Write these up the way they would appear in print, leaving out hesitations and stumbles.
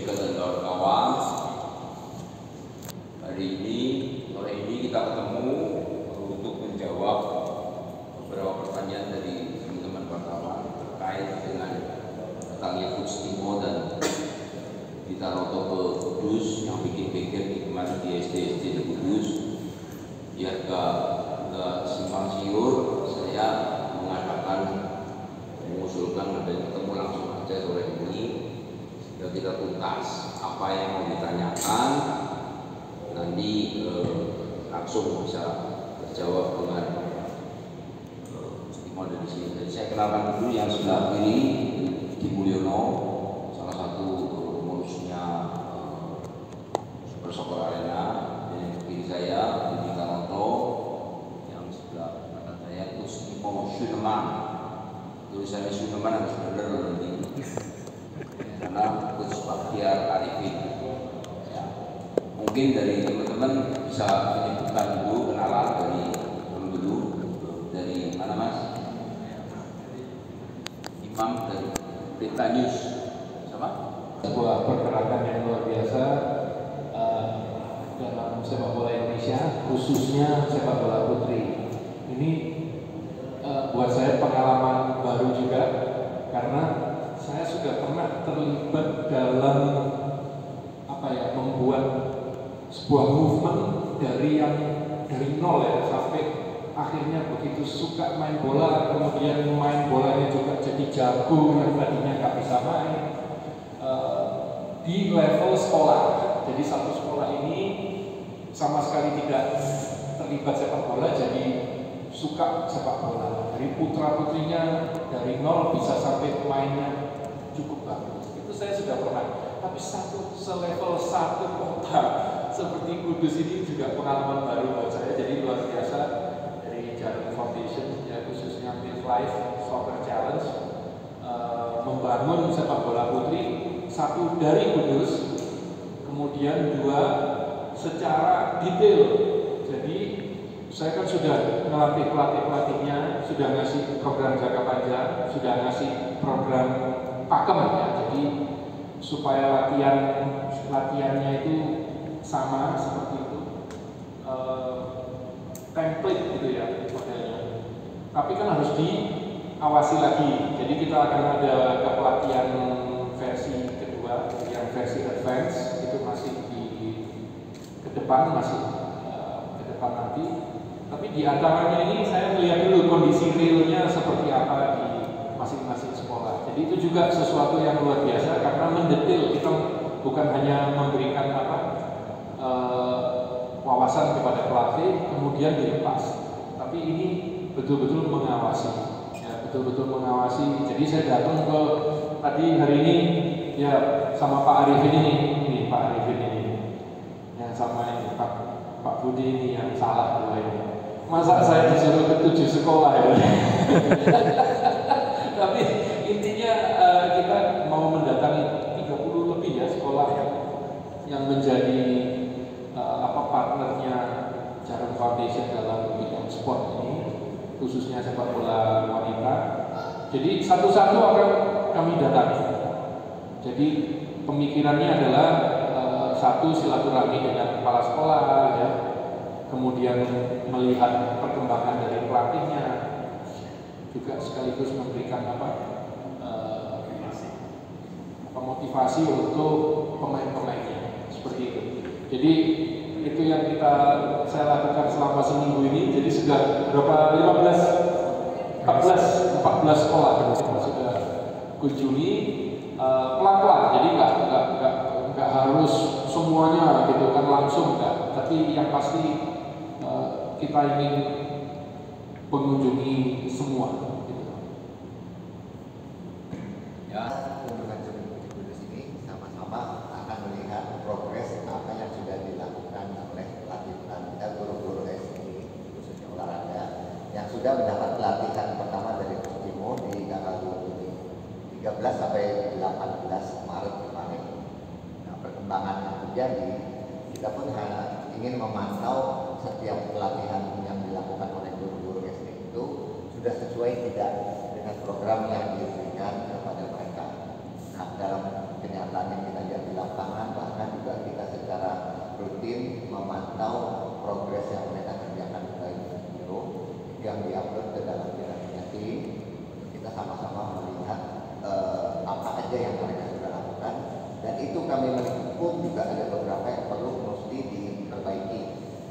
Jessica dan kawan-kawan. Sore ini kita ketemu untuk menjawab beberapa pertanyaan dari teman-teman wartawan terkait dengan datangnya Coach Timo dan Ditaroto ke Kudus yang bikin pikir di kemarin di SD di Kudus. Biar gak simpang siur, saya mengusulkan adanya ketemu langsung aja sore ini sehingga kita tuntas apa yang mau ditanyakan, nanti langsung bisa terjawab dengan Timo dari sini. Jadi saya kenalkan dulu yang sebelah kiri, Di Mulyono, salah satu pengurusnya Super Soccer Arena. Yang kiri saya Di Taroto, yang sebelah kanan saya Coach Timo Suleman. Tulisannya Suleman harus benar nanti karena Coach Baktiar Arifin ya. Mungkin dari teman-teman bisa menyebutkan dulu kenalan dari mana Mas? Imam dari Berita News sama? Sebuah pergerakan yang luar biasa dalam sepak bola Indonesia, khususnya sepak bola putri. Ini buat saya pengalaman baru juga karena saya sudah pernah terlibat dalam membuat sebuah movement dari nol ya sampai akhirnya begitu suka main bola, kemudian main bolanya juga jadi jago yang tadinya nggak bisa main di level sekolah. Jadi satu sekolah ini sama sekali tidak terlibat sepak bola, jadi suka sepak bola. Dari putra putrinya dari nol bisa sampai mainnya cukup bagus. Itu saya sudah pernah. Tapi selevel satu kota seperti Kudus ini juga pengalaman baru buat saya. Jadi luar biasa dari Jarum Foundation ya, khususnya Live Life Soccer Challenge membangun sepak bola putri satu dari Kudus, kemudian dua secara detail. Jadi saya kan sudah melatih pelatihnya, sudah ngasih program jangka panjang, sudah ngasih program pakem ya. Jadi supaya latihannya itu sama seperti itu, template gitu ya modelnya. Tapi kan harus diawasi lagi. Jadi kita akan ada kepelatihan versi kedua, yang versi advance itu masih ke depan nanti. Tapi di antaranya ini saya melihat dulu kondisi realnya seperti apa di masing-masing sekolah. Jadi itu juga sesuatu yang luar biasa karena mendetail. Kita bukan hanya memberikan wawasan kepada pelatih kemudian dilepas, tapi ini betul-betul mengawasi, ya, betul-betul mengawasi. Jadi saya datang ke hari ini ya sama Pak Arifin ini Pak Arifin ini, yang sama ini Pak Budi ini yang salah dua ini. Masa saya disuruh ke 7 sekolah ya? Tapi intinya kita mau mendatangi 30 lebih ya sekolah yang menjadi partnernya Jarum Foundation dalam bidang sport ini, khususnya sepak bola wanita. Jadi satu-satu akan kami datangi. Jadi pemikirannya adalah satu, silaturahmi dengan kepala sekolah ya, kemudian melihat perkembangan dari pelatihnya, juga sekaligus memberikan motivasi untuk pemain-pemainnya seperti itu. Jadi itu yang saya lakukan selama seminggu ini. Jadi sudah berapa 14 sekolah sudah kunjungi pelan-pelan. Jadi nggak harus semuanya gitu kan langsung enggak. Tapi yang pasti kita ingin mengunjungi semua. Gitu. Ya, kunjungan Kudus ini sama-sama akan melihat progres apa yang sudah dilakukan oleh pelatih-pelatih dan guru-guru SD khususnya olahraga yang sudah mendapat pelatihan pertama dari Coach Timo di tanggal 13 sampai 18 Maret kemarin. Nah, perkembangan yang terjadi, kita pun ingin memantau setiap pelatihan yang dilakukan oleh guru-guru SD itu sudah sesuai tidak dengan program yang diberikan kepada mereka. Nah, dalam kenyataan yang kita lihat di lapangan memantau progres yang mereka kerjakan baik video yang diupload ke dalam aplikasi. Kita sama-sama melihat apa aja yang mereka sudah lakukan, dan itu kami melihat pun juga ada beberapa yang perlu mesti diperbaiki.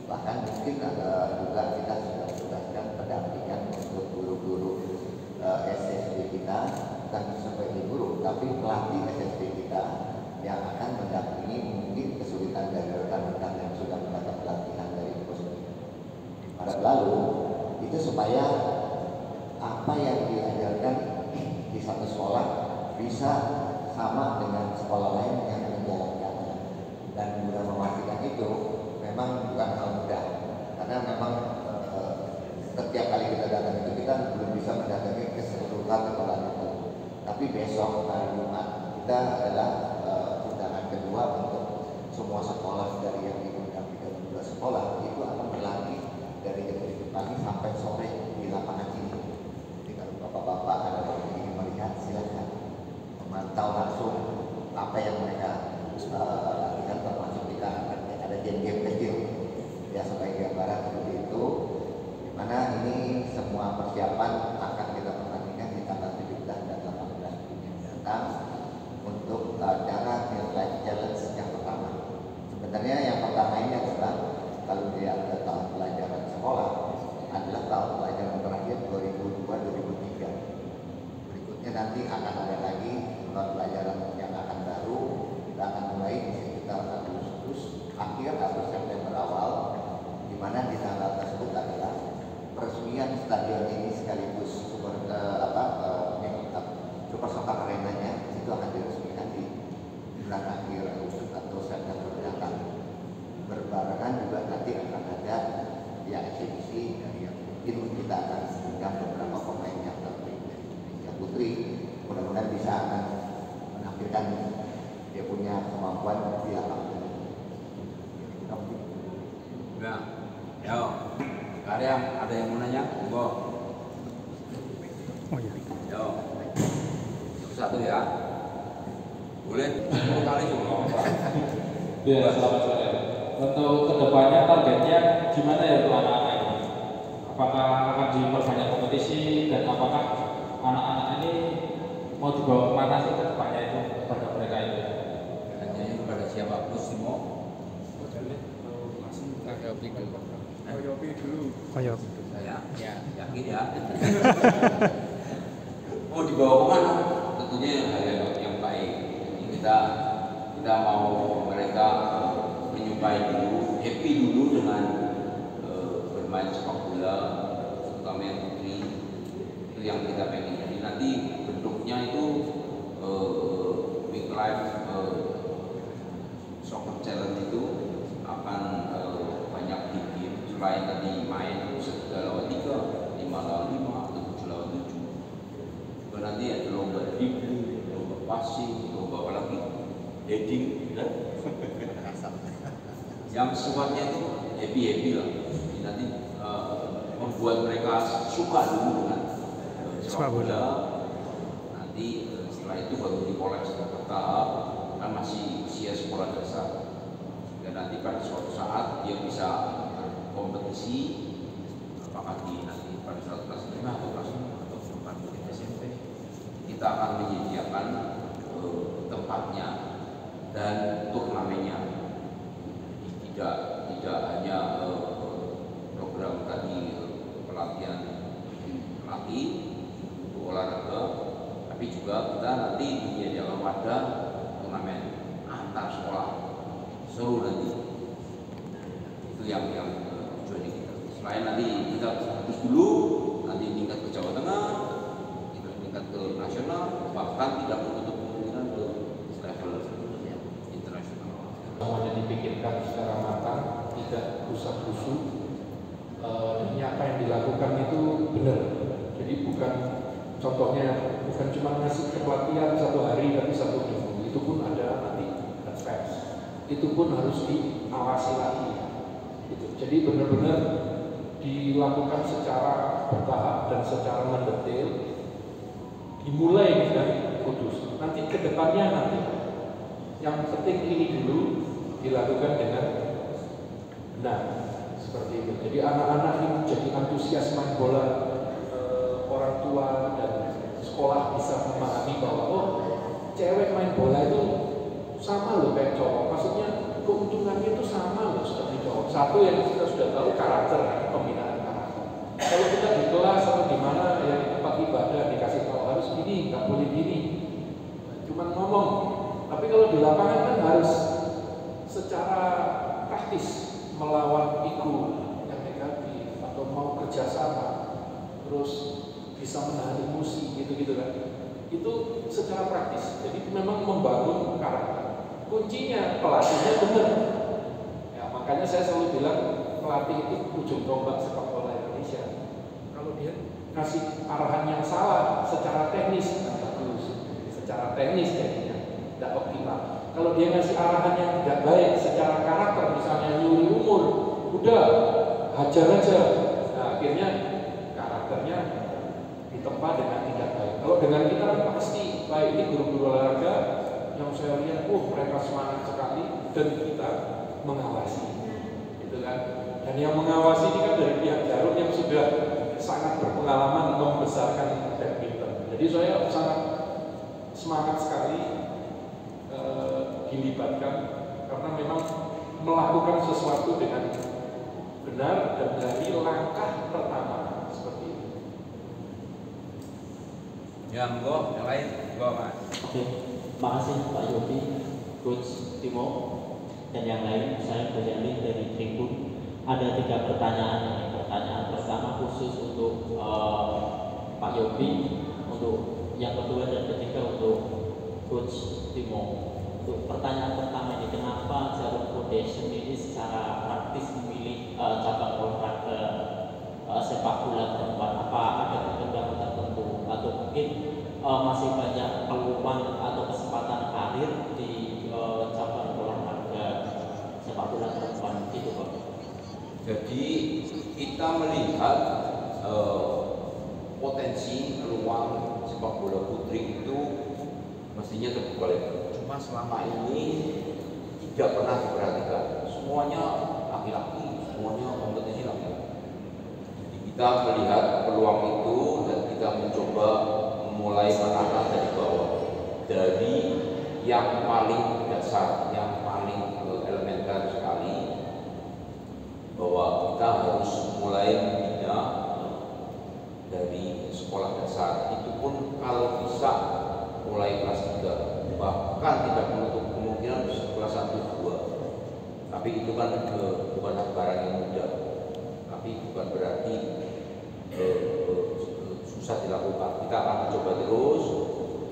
Bahkan mungkin ada juga kita sudah tugaskan pendampingan untuk guru-guru SSB kita, bukan sebagai guru tapi pelatih SSB kita yang akan mendampingi mungkin kesulitan dari rekan-rekan yang sudah mendapat pelatihan dari kursus pada lalu itu, supaya apa yang diajarkan di satu sekolah bisa sama dengan sekolah lain yang menjalankannya. Dan guna memastikan itu memang bukan hal mudah, karena memang setiap kali kita datang itu kita belum bisa mendatangi keseluruhan sekolah itu. Tapi besok hari Jumat kita adalah undangan kedua untuk semua sekolah dari yang diundang 32 sekolah itu akan berlatih dari jam 7 pagi sampai sore di lapangan ini. Jadi kalau bapak-bapak ada yang ingin melihat, silakan memantau langsung apa yang mereka latihan, termasuk kita ada game-game kecil ya sebagai gambaran seperti itu, dimana ini semua persiapan akan kita pertandingkan di tanggal 17 dan 18 Juni mendatang untuk acara Real Life Challenge yang pertama. Sebenarnya yang pertama ini adalah kalau dia ada tahun pelajaran sekolah adalah tahun pelajaran terakhir 2002-2003. Berikutnya nanti akan ada lagi tahun pelajaran yang akan baru, kita akan mulai di sekitar Agustus akhir atau September awal, di mana di tanggal tersebut adalah peresmian stadion ini sekaligus Super Soccer Arena-nya itu akan diresmikan di bulan akhir Agustus atau September mendatang. Berbarengan juga nanti akan ada ya eksibisi yang mungkin kita akan undang beberapa pemain yang terbaik dari Indonesia Putri. Mudah-mudahan bisa akan menampilkan dia punya kemampuan di lapangan. Nah, yo, ada yang mau nanya? Monggo. Oh iya. Yo, satu ya. Boleh 10 kali juga. Ya, selamat sore. Untuk kedepannya targetnya gimana ya untuk anak-anak ini? Apakah akan diperbanyak kompetisi, dan apakah anak-anak ini mau dibawa kemana sih kedepannya itu pada mereka itu? Tanyanya kepada siapa? Gus Timo? Koyok. Saya ya yakin ya. Mau dibawa kemana? Tentunya yang baik. Jadi kita mau mereka menyukai dulu, happy dulu dengan bermain sepak bola, terutama yang putri. Itu yang kita pengen. Jadi nanti bentuknya itu Big Life Soccer Challenge itu akan banyak tim. Selain tadi main 3 lawan 3, 5 lawan 5, atau 7 lawan 7. Juga nanti ada lomba dribble, lomba passing, lomba apa lagi? Heading, ya. Yang sifatnya itu happy lah. Jadi nanti membuat mereka suka dulu dengan sepak bola. Nanti setelah itu baru dipoles bertahap, kan masih usia sekolah dasar. Dan nanti pada suatu saat dia bisa kompetisi, apakah nanti pada suatu kelas 5 atau kelas 6 atau kelas SMP, kita akan menyediakan tempatnya dan turnamennya. Tidak hanya program tadi pelatihan pelatih untuk olahraga, tapi juga kita nanti menyediakan wadah turnamen antar sekolah seru nanti. Itu yang tujuan kita. Selain nanti kita fokus dulu, nanti tingkat ke Jawa Tengah, kita tingkat ke nasional, bahkan tidak menutup kemungkinan ke level internasional. Semuanya dipikirkan secara matang, tidak rusak-rusuk, dan apa yang dilakukan itu benar. Jadi bukan, contohnya bukan cuma ngasih pelatihan 1 hari tapi 1 minggu, itu pun ada nanti advance, itu pun harus diawasi lagi. Jadi benar-benar dilakukan secara bertahap dan secara mendetail, dimulai dari Kudus. Nanti kedepannya nanti yang penting ini dulu dilakukan dengan benar seperti itu. Jadi anak-anak ini jadi antusias main bola, orang tua dan sekolah bisa memahami bahwa oh cewek main bola itu sama loh kayak cowok. Maksudnya keuntungannya itu sama loh seperti cowok. Satu yang kita sudah tahu karakter, pembinaan karakter. Kalau kita di kelas atau di mana ya di tempat ibadah dikasih tahu harus gini, nggak boleh gini, cuman ngomong. Tapi kalau di lapangan kan harus secara praktis melawan ego yang negatif atau mau kerjasama, terus bisa menahan emosi gitu-gitu kan. Itu secara praktis. Jadi memang membangun karakter. Kuncinya pelatihnya benar. Ya, makanya saya selalu bilang pelatih itu ujung tombak sepak bola Indonesia. Kalau dia kasih arahan yang salah secara teknis tidak bagus, secara teknis jadinya tidak optimal. Kalau dia ngasih arahan yang tidak baik secara karakter, misalnya nyuri umur, udah hajar aja. Nah, akhirnya karakternya ditempa dengan tidak baik. Kalau dengan kita kan pasti baik. Ini guru-guru olahraga yang saya lihat, mereka semangat sekali dan kita mengawasi, gitu kan. Dan yang mengawasi ini kan dari pihak Jarum yang sudah sangat berpengalaman membesarkan badminton. Jadi saya sangat semangat sekali dilibatkan karena memang melakukan sesuatu dengan benar dan dari langkah pertama seperti itu. Ya, monggo, yang lain, monggo Mas. Oke, makasih Pak Yopi, Coach Timo, dan yang lain. Saya Boyani dari Tribun. Ada 3 pertanyaan. Pertanyaan pertama khusus untuk Pak Yopi, untuk yang kedua dan ketiga untuk Coach Timo. Untuk pertanyaan pertama ini, kenapa Jarum Foundation ini secara praktis memilih cabang olahraga sepak bola perempuan? Apa ada ketentuan tertentu atau mungkin masih banyak peluang atau kesempatan karir di cabang olahraga sepak bola perempuan itu, Pak? Jadi kita melihat potensi peluang sepak bola putri itu mestinya terbuka lebar. Cuma selama ini tidak pernah diperhatikan. Semuanya laki-laki, semuanya kompetisi laki-laki. Jadi kita melihat peluang itu dan kita mencoba mulai menata dari bawah, dari yang paling dasar, yang paling elementer sekali, bahwa kita harus mulai membina dari sekolah dasar. Itu pun kalau bisa mulai kelas 3, bahkan tidak menutup kemungkinan kelas 1, 2. Tapi itu kan bukan barang yang mudah. Tapi bukan berarti susah dilakukan. Kita akan mencoba terus.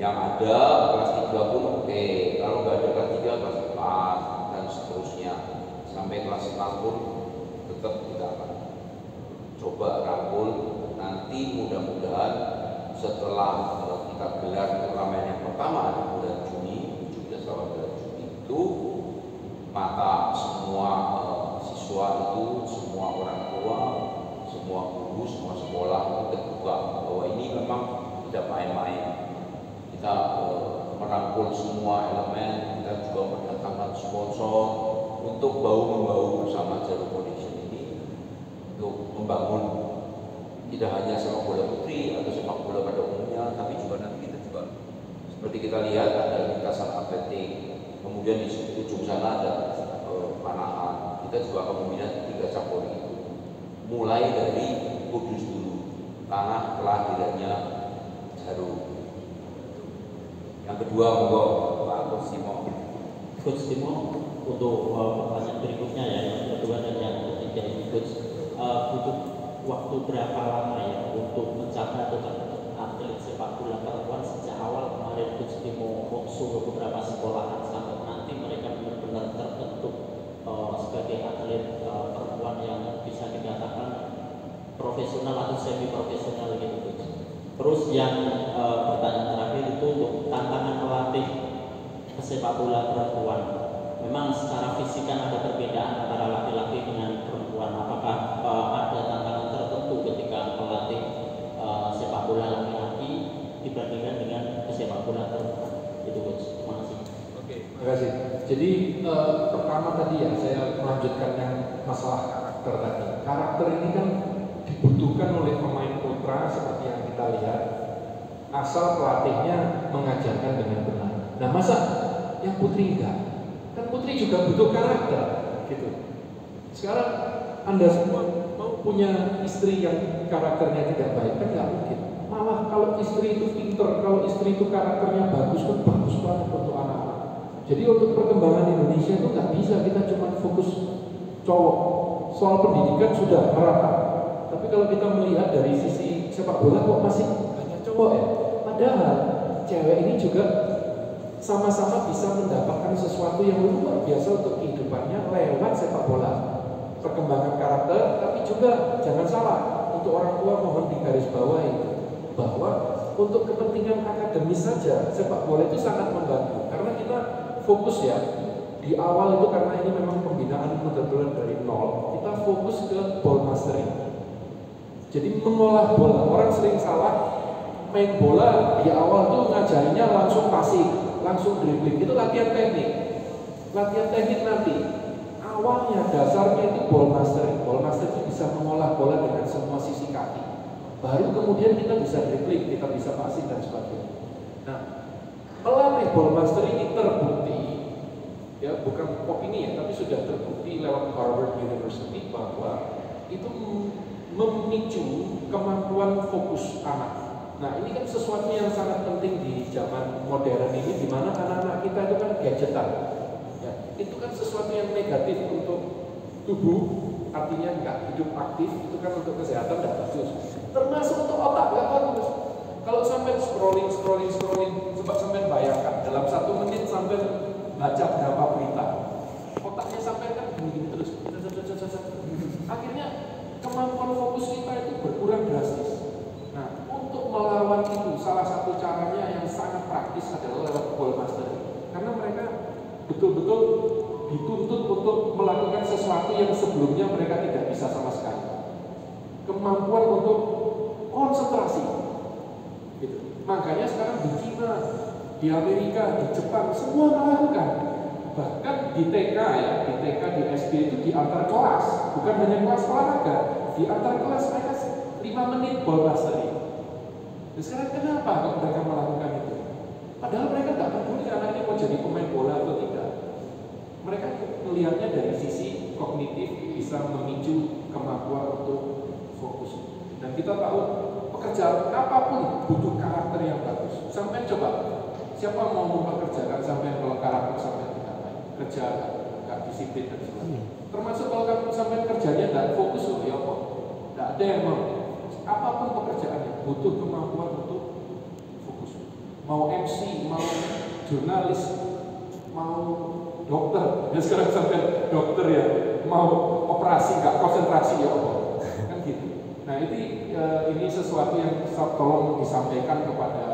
Yang ada kelas 3 pun oke. Kalau nggak ada kelas 3, kelas 4 dan seterusnya sampai kelas 6 pun tetap kita akan coba rangkul. Nanti mudah-mudahan setelah kita gelar turnamen yang pertama di bulan Juni, 17 awal bulan Juni itu, maka semua siswa itu, semua orang tua, semua guru, semua sekolah itu terbuka bahwa ini memang tidak main-main. Kita merangkul semua elemen, kita juga mendatangkan sponsor untuk bahu-membahu bersama Jarum Foundation ini untuk membangun tidak hanya sepak bola putri atau sepak bola pada umumnya, tapi juga nanti kita juga seperti kita lihat ada lintasan atletik, kemudian di ujung sana ada panahan. Kita juga akan membina 3 cabang itu, mulai dari Kudus dulu, tanah kelahirannya Jarum. Yang kedua, monggo Pak Coach Timo. Coach Timo, untuk pertanyaan berikutnya ya, yang kedua dan yang ketiga ini, Coach, butuh waktu berapa lama ya untuk mencapai atau atlet sepak bola perempuan sejak awal kemarin Coach Timo fokus ke beberapa sekolahan sampai nanti mereka benar-benar terbentuk sebagai atlet perempuan yang bisa dikatakan profesional atau semi profesional gitu, Coach. Terus yang pertanyaan terakhir itu untuk tantangan melatih sepak bola perempuan. Memang secara fisik kan ada perbedaan antara laki-laki dengan perempuan. Apakah ada tantangan tertentu ketika melatih sepak bola laki-laki dibandingkan dengan sepak bola perempuan? Itu, Coach. Terima kasih. Oke, terima kasih. Jadi Jadi pertama tadi ya saya melanjutkan yang masalah karakter tadi. Karakter ini kan dibutuhkan oleh pemain putra seperti yang kita lihat, asal pelatihnya mengajarkan dengan benar. Nah masa yang putri enggak? Kan putri juga butuh karakter, gitu. Sekarang Anda semua mau punya istri yang karakternya tidak baik kan nggak mungkin. Malah kalau istri itu pinter, kalau istri itu karakternya bagus kan bagus banget untuk anak-anak. Jadi untuk perkembangan Indonesia itu nggak bisa kita cuma fokus cowok. Soal pendidikan sudah merata. Tapi kalau kita melihat dari sisi sepak bola kok masih banyak cowok ya. Padahal cewek ini juga sama-sama bisa mendapatkan sesuatu yang luar biasa untuk kehidupannya lewat sepak bola. Perkembangan karakter, tapi juga jangan salah, untuk orang tua mohon digarisbawahi bahwa untuk kepentingan akademis saja sepak bola itu sangat membantu. Karena kita fokus ya di awal itu karena ini memang pembinaan benar-benar dari nol. Kita fokus ke ball mastering. Jadi mengolah bola. Orang sering salah main bola di awal tuh ngajarinya langsung passing, langsung dribbling. Itu latihan teknik. Latihan teknik nanti. Awalnya dasarnya itu ball mastering. Ball master itu bisa mengolah bola dengan semua sisi kaki. Baru kemudian kita bisa dribbling, kita bisa passing dan sebagainya. Nah, melatih ball master ini terbukti, ya bukan opini ya, tapi sudah terbukti lewat Harvard University bahwa itu memicu kemampuan fokus anak. Nah, ini kan sesuatu yang sangat penting di zaman modern ini, di mana anak-anak kita itu kan gadgetan. Ya, itu kan sesuatu yang negatif untuk tubuh, artinya nggak hidup aktif, itu kan untuk kesehatan nggak bagus. Termasuk untuk otak nggak bagus. Kalau sampai scrolling, coba sampai bayangkan dalam 1 menit sampai baca berapa berita, otaknya sampai kan gini-gini terus. Akhirnya kemampuan fokus kita itu berkurang drastis. Nah, untuk melawan itu salah satu caranya yang sangat praktis adalah lewat ball mastering. Karena mereka betul-betul dituntut untuk melakukan sesuatu yang sebelumnya mereka tidak bisa sama sekali. Kemampuan untuk konsentrasi. Gitu. Makanya sekarang di China, di Amerika, di Jepang semua melakukan. Bahkan di TK ya, di TK, di SD itu di antar kelas, bukan hanya kelas olahraga, di antar kelas mereka 5 menit ball mastering. Nah, sekarang kenapa kok mereka melakukan itu? Padahal mereka tidak peduli anak ini mau jadi pemain bola atau tidak. Mereka melihatnya dari sisi kognitif bisa memicu kemampuan untuk fokus. Dan kita tahu pekerjaan apapun butuh karakter yang bagus. Sampai coba, siapa mau mempekerjakan sampai kalau karakter sampai tidak baik, kerja nggak disiplin dan sebagainya. Termasuk kalau kamu sampai kerjanya tidak fokus, ya kok tidak ada yang mau. Apapun pekerjaannya butuh kemampuan untuk fokus. Mau MC, mau jurnalis, mau dokter. Ya sekarang sampai dokter ya mau operasi nggak konsentrasi ya kan gitu. Nah ini sesuatu yang tolong disampaikan kepada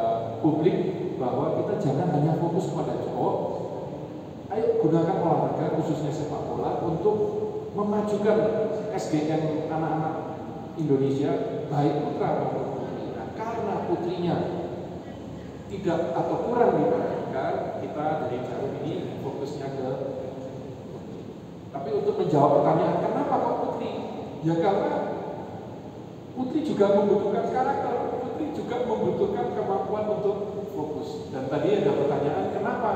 publik bahwa kita jangan hanya fokus pada cowok. Ayo gunakan olahraga khususnya sepak bola untuk memajukan SDM anak-anak Indonesia baik putra maupun putri. Nah, karena putrinya tidak atau kurang diperhatikan, kita dari Jarum ini fokusnya ke putri. Tapi untuk menjawab pertanyaan kenapa kok putri? Ya karena putri juga membutuhkan karakter, putri juga membutuhkan kemampuan untuk fokus. Dan tadi ada pertanyaan kenapa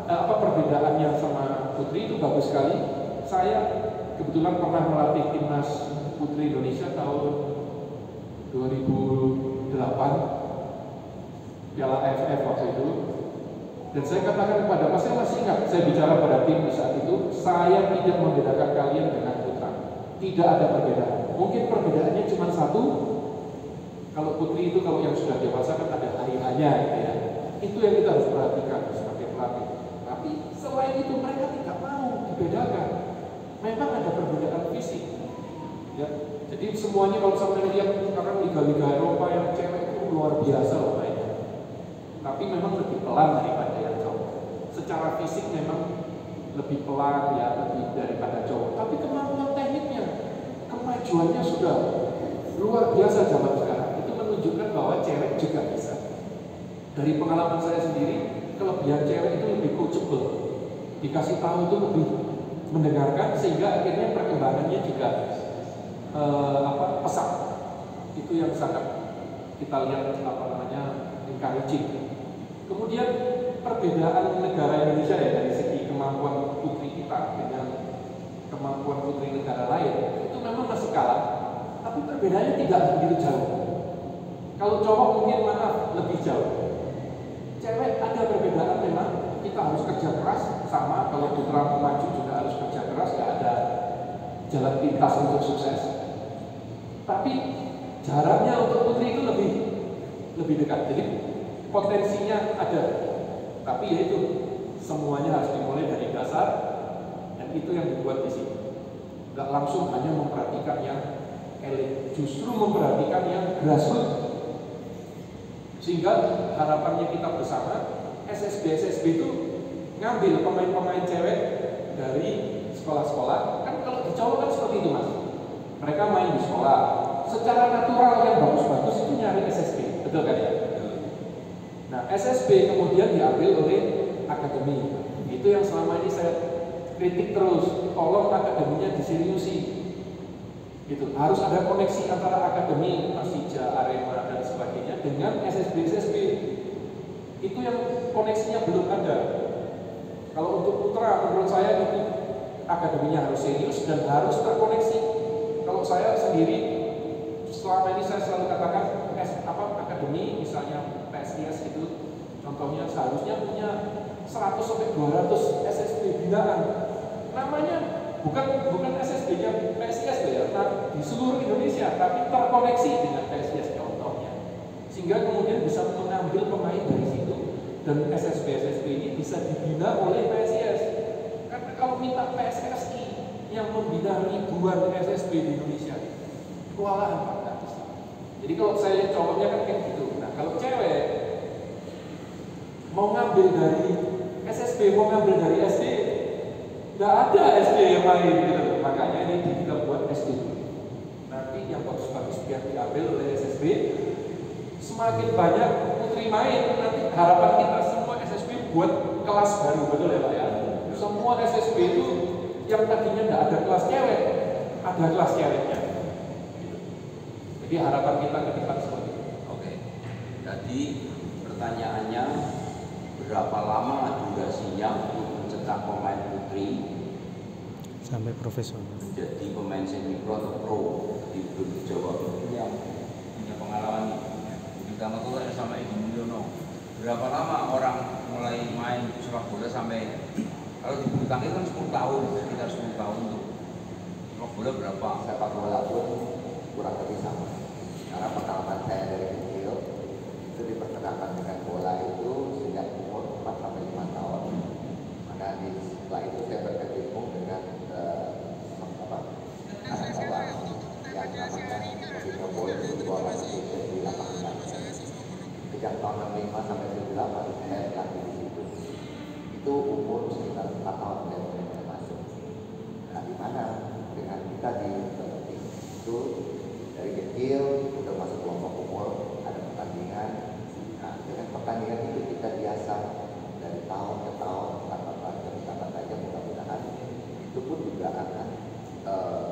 apa perbedaannya sama putri itu bagus sekali. Saya kebetulan pernah melatih timnas putri Indonesia tahun 2008 Piala AFF waktu itu. Dan saya katakan kepada Mas, saya masih ingat saya bicara pada tim di saat itu, saya tidak membedakan kalian dengan putra. Tidak ada perbedaan. Mungkin perbedaannya cuma satu. Kalau putri itu kalau yang sudah dewasa kan ada hari-harinya gitu ya. Itu yang kita harus perhatikan sebagai pelatih. Tapi selain itu mereka tidak mau dibedakan. Memang ada perbedaan fisik. Ya, jadi semuanya kalau sampai lihat sekarang liga-liga Eropa yang cewek itu luar biasa loh mainnya. Tapi memang lebih pelan daripada yang cowok. Secara fisik memang lebih pelan ya, lebih daripada cowok. Tapi kemampuan tekniknya, kemajuannya sudah luar biasa zaman sekarang. Itu menunjukkan bahwa cewek juga bisa. Dari pengalaman saya sendiri, kelebihan cewek itu lebih coachable. dikasih tahu itu lebih mendengarkan, sehingga akhirnya perkembangannya juga pesat. Itu yang sangat kita lihat encouraging. Kemudian perbedaan negara Indonesia ya dari segi kemampuan putri kita dengan kemampuan putri negara lain itu memang masih kalah, tapi perbedaannya tidak begitu jauh. Kalau cowok mungkin lebih jauh. Cewek ada perbedaan memang, kita harus kerja keras sama. Kalau putra maju juga harus kerja keras, gak ada jalan pintas untuk sukses. Tapi jaraknya untuk putri itu lebih dekat. Jadi potensinya ada. Tapi ya itu semuanya harus dimulai dari dasar, dan itu yang dibuat di sini. Gak langsung hanya memperhatikan yang elit, justru memperhatikan yang grassroots. Sehingga harapannya kita bersama, SSB itu ngambil pemain-pemain cewek dari sekolah-sekolah. Kan kalau di cowok kan seperti itu mas, mereka main di sekolah secara natural yang bagus-bagus itu nyari SSB, betul kan ya? Nah SSB kemudian diambil oleh akademi. Itu yang selama ini saya kritik terus, tolong akademinya diseriusi. Gitu. Harus ada koneksi antara akademi, Persija, Arema dan sebagainya dengan SSB. Itu yang koneksinya belum ada. Kalau untuk putra, menurut saya itu akademinya harus serius dan harus terkoneksi. Kalau saya sendiri, selama ini saya selalu katakan akademi, misalnya PSIS itu, contohnya seharusnya punya 100-200 SSB binaan. Namanya bukan SSB-nya PSIS ya, di seluruh Indonesia, tapi terkoneksi dengan PSIS contohnya. Sehingga kemudian bisa mengambil pemain dari situ, dan SSB ini bisa dibina oleh PSIS. Karena kalau minta PSSI yang membina ribuan SSB di Indonesia, kewalahan Pak. Jadi kalau saya cowoknya kan kayak gitu. Nah kalau cewek mau ngambil dari SSB, mau ngambil dari SD, nggak ada SD yang lain gitu. Makanya ini kita buat SD dulu. Nanti yang bagus-bagus biar diambil oleh SSB. Semakin banyak putri main, nanti harapan kita semua SSB buat kelas baru, betul ya Pak ya? Semua SSB itu yang tadinya nggak ada kelas cewek, ada kelas ceweknya. Jadi harapan kita ke depan seperti itu. Oke. Jadi pertanyaannya, berapa lama durasinya untuk mencetak pemain putri sampai profesional menjadi pemain semi pro atau pro? Di belum dijawab. Yang punya pengalaman nih. Pertama tuh sama Ibu Mulyono. Berapa lama orang mulai main sepak bola sampai, kalau di bulu tangkis kan 10 tahun, sekitar 10 tahun tuh. Sepak bola berapa? Sepak bola pun kurang lebih sama. Karena pengalaman saya dari kecil itu diperkenalkan dengan bola itu sejak umur 4-5 tahun. Maka setelah itu saya berkecimpung dengan anak bawah yang namanya Bobby Boy itu bola di lapangan. Sejak tahun 65 sampai 78 saya berlatih di situ. Itu umur sekitar 4 tahun saya mulai masuk. Nah di mana dengan kita di itu dari kecil udah masuk kelompok umur, ada pertandingan. Nah dengan pertandingan itu kita biasa dari tahun ke tahun, kata saja mudah-mudahan itu pun juga akan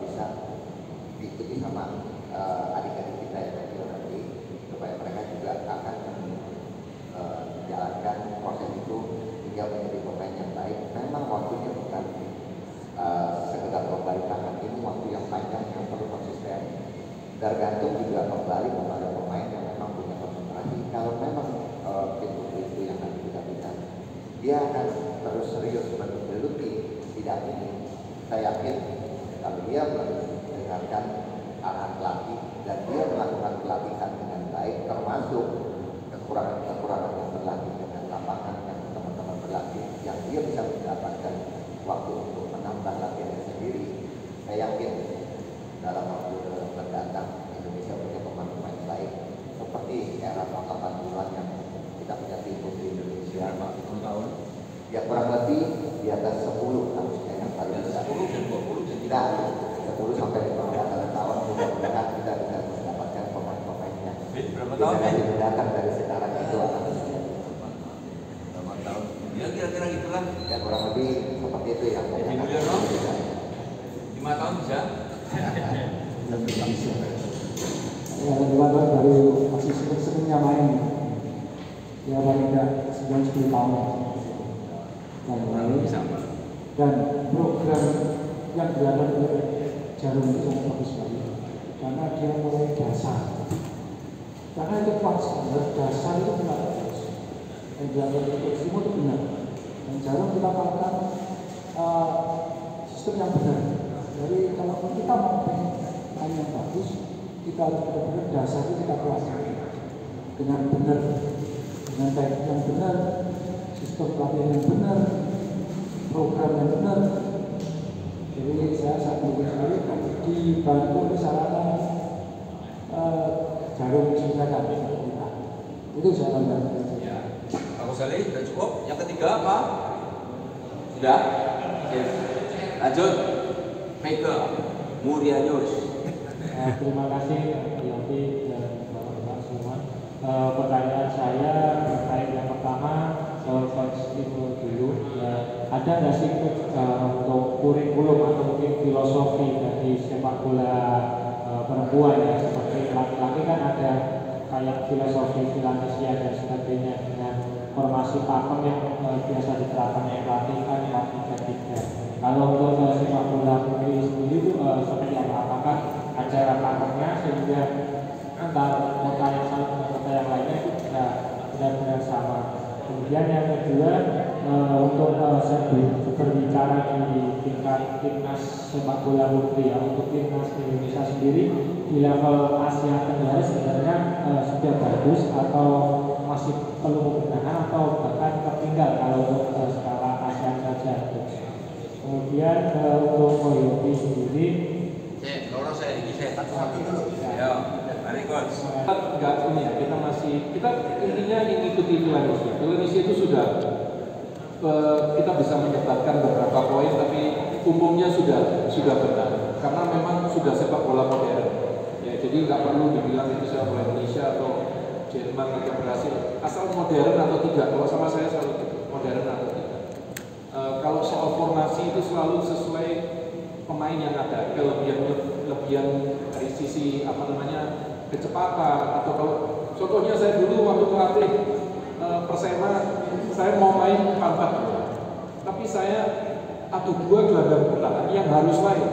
bisa diikuti sama adik-adik kita yang kecil nanti, supaya mereka juga akan menjalankan proses itu hingga menjadi pemain yang baik. Memang waktunya bukan sekedar kembali tangan, ini waktu yang panjang yang perlu konsisten. Tergantung juga kembali kepada pemain yang memang punya konsentrasi. Kalau memang itu yang nanti kita berikan, dia akan terus serius bergeluti tidak ini. Saya yakin kalau dia mendengarkan arahan pelatih dan dia melakukan pelatihan dengan baik, termasuk kekurangan yang berlatih dengan lapangan yang teman-teman berlatih, yang dia bisa mendapatkan waktu untuk menambah latihannya sendiri. Saya yakin dalam waktu mendatang Indonesia punya pemain-pemain baik seperti era 80-an yang kita punya tim putri Indonesia 10 tahun. Ya kurang lebih di atas 10 harusnya yang paling besar. 10 dan 20 dan Tidak 10 sampai 15 tahun mudah-mudahan kita bisa mendapatkan pemain-pemainnya. berapa tahun Bisa mendatang dari sekarang itu akan berapa tahun? Ya kira-kira gitulah. ya kurang lebih Indonesia. Ya, dilakukan dari masih seringnya main, ya paling tidak 9-10 tahun. Dan program yang dilakukan oleh Jarum itu sangat bagus sekali, karena dia mulai dasar. Karena itu standar dasar itu benar bagus. Dan dilakukan untuk semua itu benar. Dan Jarum kita lakukan sistem yang benar. Jadi kalau kita mau main yang bagus, kita harus benar-benar dasar itu kita pelajari dengan benar, dengan teknik yang benar, sistem pelatihan yang benar, program yang benar. Jadi saya sangat mendukung sekali dibantu sarana Jarum Singkatan kita. Itu saya tambahkan. Ya, Pak Kusali sudah cukup. Yang ketiga apa? Sudah. Oke. Lanjut. Mega Muryanyus. Terima kasih Yofi dan Bapak semua. Pertanyaan saya terkait yang pertama Coach Timo dulu. Ada nggak sih untuk kurikulum atau mungkin filosofi dari sepak bola perempuan ya, seperti laki-laki kan ada kayak filosofi Philadelphia dan sebagainya dengan formasi pakem yang biasa diterapkan oleh pelatih kan 4-3-3. Kalau untuk sepak bola putri sendiri itu seperti apa? Apakah acara pakemnya sehingga antar kota yang satu dengan kota yang lainnya itu bisa benar-benar sama? Kemudian yang kedua, untuk berbicara di tingkat timnas sepak bola putri ya, untuk timnas Indonesia sendiri di level Asia Tenggara sebenarnya sudah bagus atau masih perlu pembenahan atau bahkan tertinggal kalau untuk skala ASEAN saja. Kemudian untuk Yofi sendiri, Lorong saya satu-satu dulu. Ya, mari Coach. Enggak ini ya, kita intinya ingin ikuti Philadelphia. Philadelphia itu sudah kita bisa mendapatkan beberapa poin, tapi umumnya sudah benar karena memang sudah sepak bola modern. Ya, jadi nggak perlu dibilang itu sepak bola Indonesia atau Jerman atau Brasil, asal modern atau tidak. Kalau sama saya selalu gitu, modern atau tidak. Kalau soal formasi itu selalu sesuai pemain yang ada, kelebihan dari sisi kecepatan, atau kalau contohnya saya dulu waktu melatih Persema, saya mau main 4-4-2, tapi saya adu 2 gelandang bertahan yang harus main,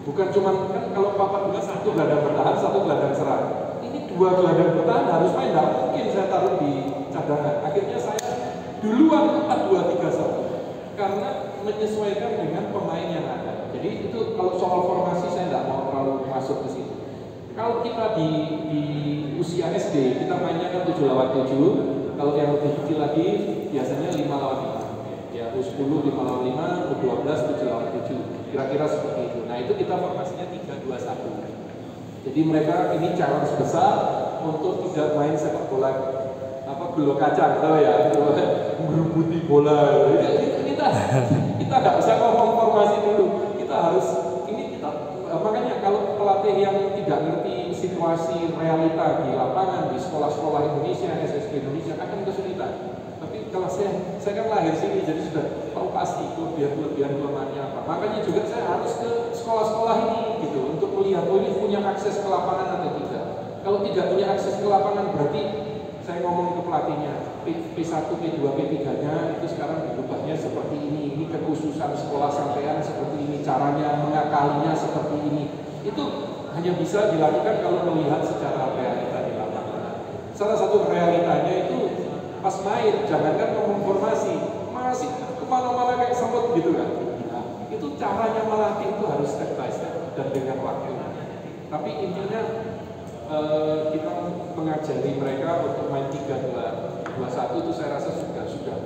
bukan cuma kan kalau 4-4-2 1 gelandang bertahan 1 gelandang serang. Ini 2 gelandang bertahan harus main, nggak mungkin saya taruh di cadangan. Akhirnya saya duluan 4-2-3-1 karena menyesuaikan dengan pemain yang ada. Jadi itu kalau soal formasi saya nggak mau terlalu masuk ke situ. Kalau kita di usia SD kita mainnya kan 7 lawan 7. Kalau yang lebih kecil lagi biasanya 5 lawan 5. Ya U10 5 lawan 5, U12 7 lawan 7. Kira-kira seperti itu. Nah itu kita formasinya 3-2-1. Jadi mereka ini challenge besar untuk tidak main sepak bola gelo kacang, tahu ya, merebuti bola. Kita nggak bisa ngomong formasi dulu. Kita harus makanya kalau pelatih yang tidak ngerti situasi realita di lapangan di sekolah-sekolah Indonesia, SSB Indonesia akan kesulitan. Tapi kalau saya kan lahir sini, jadi sudah tahu pasti kelebihan kelemahannya apa. Makanya juga saya harus ke sekolah-sekolah ini gitu untuk melihat ini punya akses ke lapangan atau tidak. Kalau tidak punya akses ke lapangan berarti saya ngomong ke pelatihnya P1, P2, P3-nya itu sekarang berubahnya seperti ini kekhususan sekolah sampean seperti ini, caranya mengakalinya seperti ini. Itu hanya bisa dilakukan kalau melihat secara realita di lapangan. Salah satu realitanya itu pas main, jangankan ngomong formasi, masih kemana-mana kayak semut gitu kan. Nah, itu caranya melatih itu harus step by step dan dengan waktu. Tapi intinya kita mengajari mereka untuk main 3-2-1 itu saya rasa sudah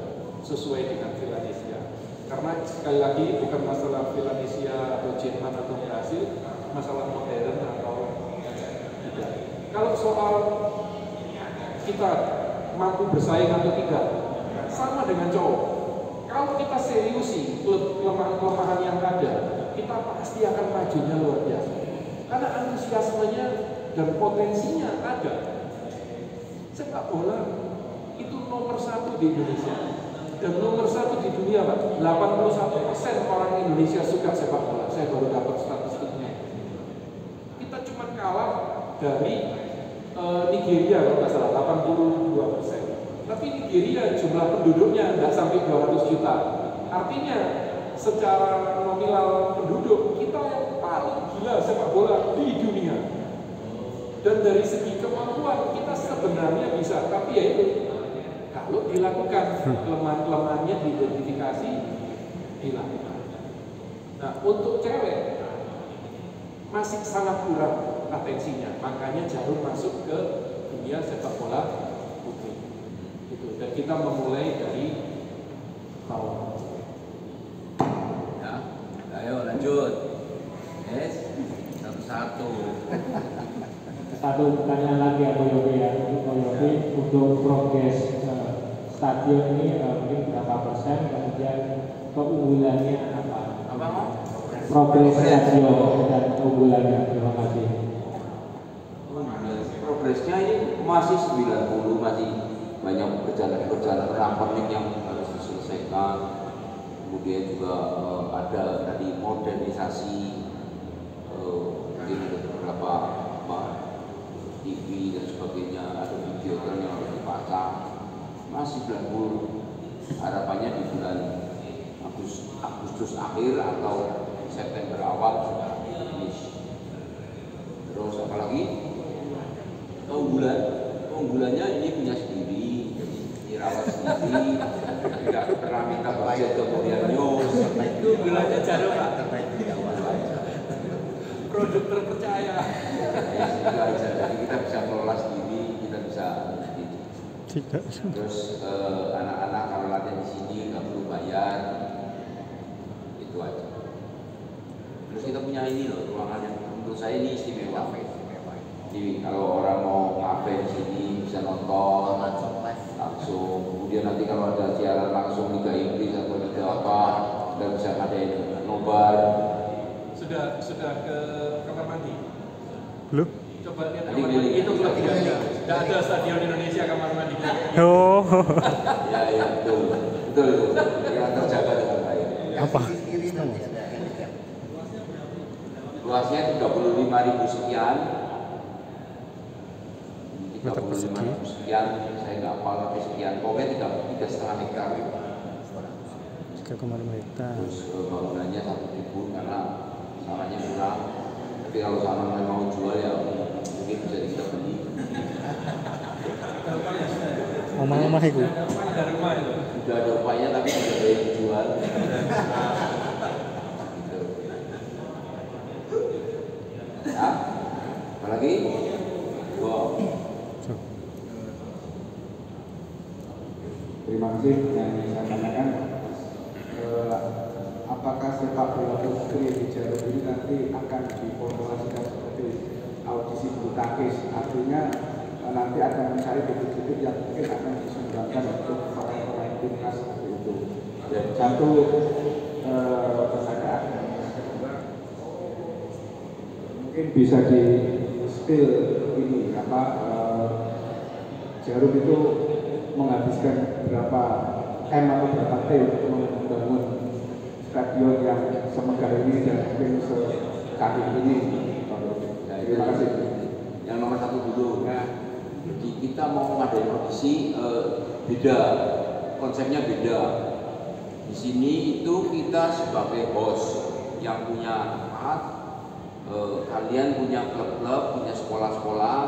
sesuai dengan Philadelphia. Karena sekali lagi bukan masalah Philadelphia atau Jerman atau Brasil, masalah modern atau tidak. Kalau soal kita mampu bersaing atau tidak, sama dengan cowok. Kalau kita seriusi kelemahan-kelemahan yang ada, kita pasti akan majunya luar biasa. Karena antusiasmenya dan potensinya ada. Sepak bola itu nomor 1 di Indonesia dan nomor 1 di dunia, Pak. 81% orang Indonesia suka sepak bola. Saya baru dapat statistiknya. dari Nigeria kalau nggak salah 82%. Tapi Nigeria jumlah penduduknya nggak sampai 200 juta. Artinya secara nominal penduduk kita yang paling gila sepak bola di dunia. Dan dari segi kemampuan kita sebenarnya bisa, tapi ya itu kalau dilakukan kelemahan-kelemahannya diidentifikasi, dilakukan. Nah untuk cewek masih sangat kurang atensinya, makanya Jarum masuk ke dunia sepak bola putri. Gitu. Dan kita memulai dari tahun. Ya, ayo lanjut. Yes, satu-satu. Satu pertanyaan lagi Pak Yogi ya, Pak Yogi untuk progres stadion ini mungkin berapa persen, kemudian keunggulannya apa? Apa mau? Progres stadion dan keunggulannya, terima kasih. Progresnya ini masih 90, masih banyak perjalanan ramping yang harus diselesaikan. Kemudian juga ada tadi modernisasi, mungkin ada beberapa TV dan sebagainya, ada video yang harus dipasang. Masih 90, harapannya di bulan Agustus akhir atau September awal sudah finish. Terus apa lagi? Keunggulannya ini punya sendiri, jadi dirawat sendiri, tidak pernah minta budget kemudian news. Keunggulannya Jarum Pak. Terbaik di awal. Produk terpercaya. Jadi kita bisa kelola sendiri, kita bisa sendiri. Tidak. Terus anak-anak kalau latihan di sini nggak perlu bayar, itu aja. Terus kita punya ini loh, ruangan yang menurut saya ini istimewa. Jadi kalau orang mau ngapain di sini bisa nonton langsung. Kemudian nanti kalau ada siaran langsung Liga Inggris atau Liga apa, kita bisa ngadain nobar. Sudah ke kamar mandi. Belum? Coba lihat kamar mandi itu klub biasa. Tidak ada stadion Indonesia kamar mandi. Oh. Ya betul itu. Yang terjaga dengan baik. Apa? Sisi kiri nanti ada handicap. Luasnya 35.000 sekian. Meter persegi. 35.000 sekian, saya nggak hafal tapi sekian. Pokoknya 3,5 hektar. 3,5 hektar. Terus bangunannya 1.000 karena sananya kurang. Tapi kalau sana mau jual ya mungkin bisa kita beli. Omah-omah itu. Ada rumah itu. Sudah ada upaya tapi tidak ada yang dijual. Gitu. Ya, apalagi? Wow. Terima kasih. Yang saya tanyakan, apakah sepak bola putri di Jarum ini nanti akan diformulasikan seperti audisi bulu tangkis? Artinya nanti akan mencari bibit-bibit yang mungkin akan disumbangkan untuk para timnas seperti itu. Satu pertanyaan yang kedua, mungkin bisa di spill ini apa Jarum itu menghabiskan berapa M atau berapa T untuk membangun stadion yang semegah ini dan mungkin secanggih ini. Terima kasih. Yang nomor satu dulu. Jadi kita mau ngadain audisi beda, konsepnya beda. Di sini itu kita sebagai host yang punya tempat, kalian punya klub-klub, punya sekolah-sekolah,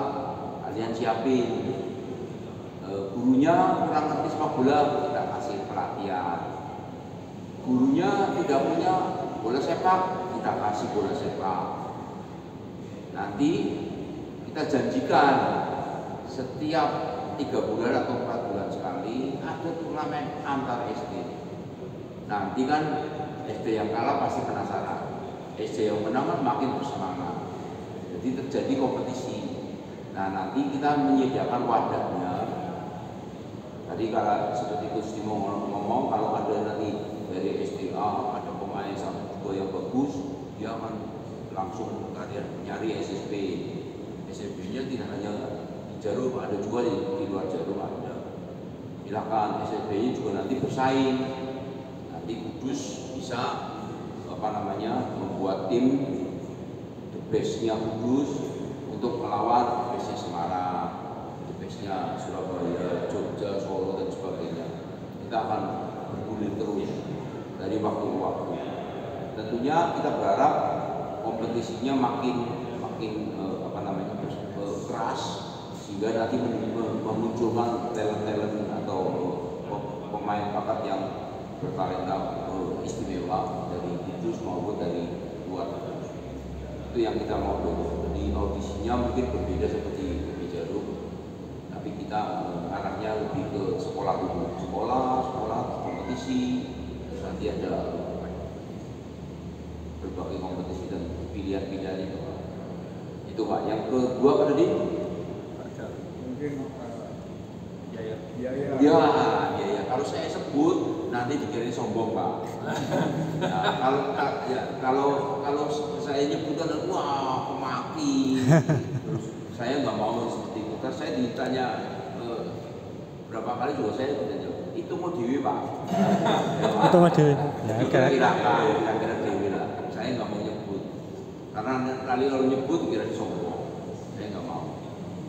kalian siapin. Gurunya kurang ngerti sepak bola, kita kasih pelatihan. Gurunya tidak punya bola sepak, kita kasih bola sepak. Nanti kita janjikan setiap 3 bulan atau 4 bulan sekali ada turnamen antar SD. Nanti kan SD yang kalah pasti penasaran, SD yang menang kan makin bersemangat. Jadi terjadi kompetisi. Nah nanti kita menyediakan wadahnya. Tadi kalau seperti Coach Timo ngomong, kalau ada nanti dari SDA ada pemain 1-2 yang bagus, dia akan langsung nyari SSB. SSB-nya tidak hanya di Jarum, ada juga di luar Jarum ada. Silakan SSB-nya juga nanti bersaing. Nanti Kudus bisa membuat tim the best-nya Kudus, untuk melawan base-nya Semarang, base-nya Surabaya, Jogja, Solo dan sebagainya. Kita akan bergulir terus dari waktu ke waktu. Tentunya kita berharap kompetisinya makin keras sehingga nanti memunculkan talent-talent atau pemain bakat yang bertalenta istimewa dari Kudus maupun dari luar. Itu yang kita mau dorong. Jadi audisinya mungkin berbeda seperti di Jarum, tapi kita arahnya lebih ke sekolah dulu, sekolah kompetisi, nanti ada berbagai kompetisi dan pilihan-pilihan itu. Itu Pak. Yang kedua Pak Deddy? Mungkin biaya. Ya. Kalau saya sebut nanti dikira sombong Pak. Nah, kalau saya nyebutkan wah pemaki, terus saya nggak mau seperti itu. Karena saya ditanya berapa kali juga saya ditanya itu mau Dewi Pak. Itu mau Dewi. Ya, kira-kira Dewi lah. Saya nggak mau nyebut. Karena kali kalau nyebut kira sombong, saya nggak mau.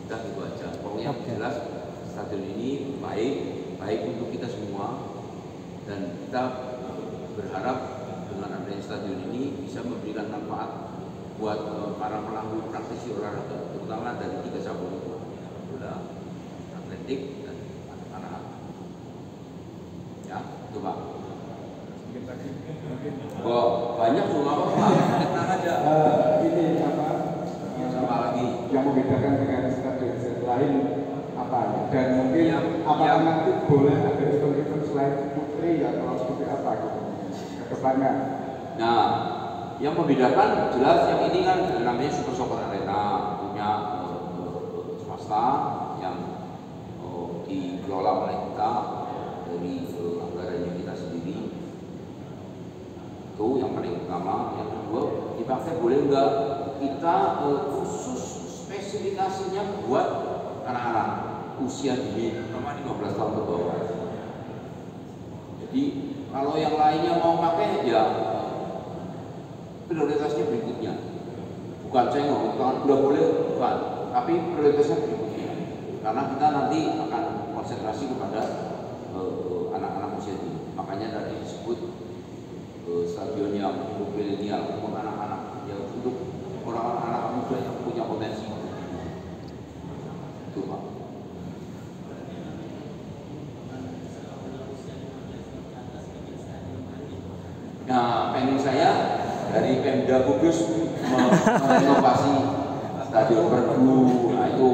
Udah gitu aja. Pokoknya jelas stadion ini baik untuk kita semua dan kita berharap dengan adanya stadion ini bisa memberikan manfaat buat para pelaku praktisi olahraga, terutama dari 3 cabang itu, bola, atletik dan anak-anak. Ya, itu Pak. Banyak juga Pak. Tenang aja. Ini Sama lagi. Yang membedakan dengan stadion lain apa ya? Dan mungkin apakah nanti boleh ada event-event selain putri atau seperti apa gitu ke depannya? Nah, yang membedakan jelas yang ini kan namanya Super Soccer Arena, punya swasta yang dikelola oleh kita dari anggarannya kita sendiri. Itu yang paling utama. Yang kedua, dipakai boleh enggak kita khusus spesifikasinya buat anak-anak usia dini, terutama 15 tahun ke bawah. Jadi kalau yang lainnya mau pakai ya prioritasnya berikutnya. Bukan saya ngomong udah boleh, bukan, tapi prioritasnya berikutnya. Karena kita nanti akan konsentrasi kepada anak-anak usia dini. Makanya tadi disebut stadion yang milenial untuk anak-anak, ya untuk orang-orang anak muda yang punya potensi. Itu Pak. Nah, pengen saya dari Pemda Kudus menginovasi stadion Perdu, nah itu